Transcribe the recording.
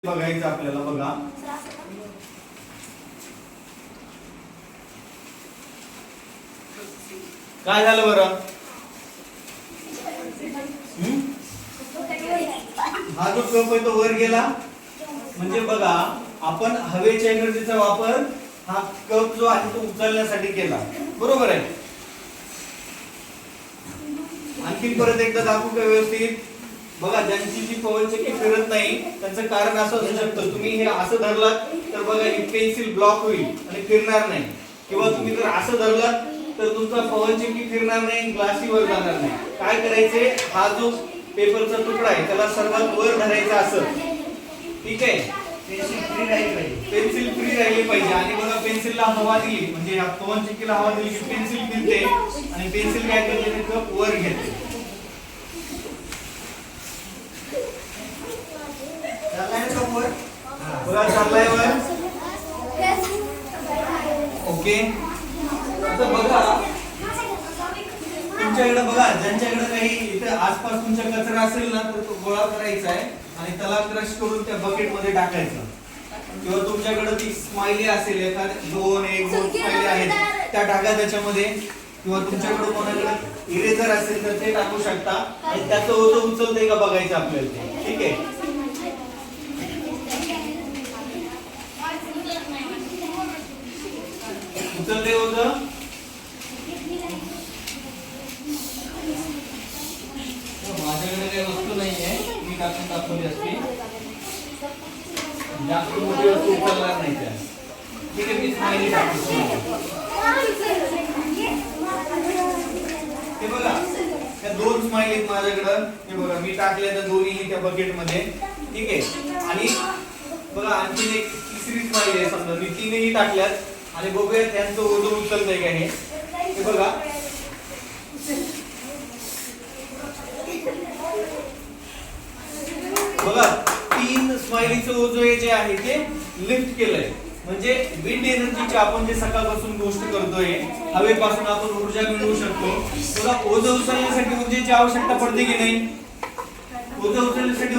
बघायचं आपल्याला बघा काय झालं बरं. हा जो कप आहे तो वर गेला म्हणजे बघा आपण हवेच्या एनर्जीचा वापर हा कप जो आहे तो उचलण्यासाठी केला, बरोबर आहे. आणखी परत एकदा दाखवू का व्यवस्थित. बघा ज्यांची जी पवनचक्की फिरत नाही त्यांचं कारण असं असू शकतं, तुम्ही हे असं धरलात तर बघा ही पेन्सिल ब्लॉक होईल आणि फिरणार नाही, किंवा तुम्ही जर असं धरलात तर तुमचा पवनचक्की फिरणार नाही, ग्लासीवर जाणार नाही. काय करायचे, हा जो पेपरचा तुकडा आहे त्याला सर्वात वर धरायचा असं, ठीक आहे. पेन्सिल फ्री राहिली पाहिजे. आणि बघा पेन्सिलला हवा दिली म्हणजे या पवनचक्कीला हवा दिली की पेन्सिल फिरते आणि पेन्सिल काय करते ते कप वर घेते. बघा चाललाय वर. ओके. आता बघा तुमच्याकडे बघा ज्यांच्याकडे काही इथे आसपास तुमच्या कचरा असेल ना तर तो गोळा करायचा आहे आणि त्याला क्रश करून त्या बकेट मध्ये टाकायचं. किंवा तुमच्याकडे ती स्माइली असेल एखाद दोन स्माइली आहेत त्या टाका त्याच्यामध्ये. किंवा तुमच्याकडे कोणाकडे इरेजर असेल तर ते टाकू शकता आणि त्याचं ओझं उचलतंय का बघायचं आपल्याला ते, ठीक आहे. उचलते ओझं. माझ्याकडे काही वस्तू नाहीये, मी टाकून दाखवली असती. जास्त मोठी वस्तू उचलणार नाही त्या, ठीक आहे. मी स्माइली टाकतो. हे बघा त्या दोन स्माइली आहेत माझ्याकडे. हे बघा मी टाकल्या त्या दोन्ही त्या बकेट मध्ये, ठीक आहे. आणि बघा आणखी एक तिसरी स्माइली आहे समजा, मी तीनही टाकल्यात आणि बघूया त्यांचं ओझं उचलतंय का हे. हे बघा बघा तीन स्माइलीचं ओझं जे आहे ते लिफ्ट केलंय. म्हणजे विंड एनर्जीची आपण जे सकाळपासून गोष्ट करतोय, हवेपासून आपण ऊर्जा मिळवू शकतो. बघा ओझं उचलण्यासाठी ऊर्जेची आवश्यकता पडते की नाही. ओझं उचलण्यासाठी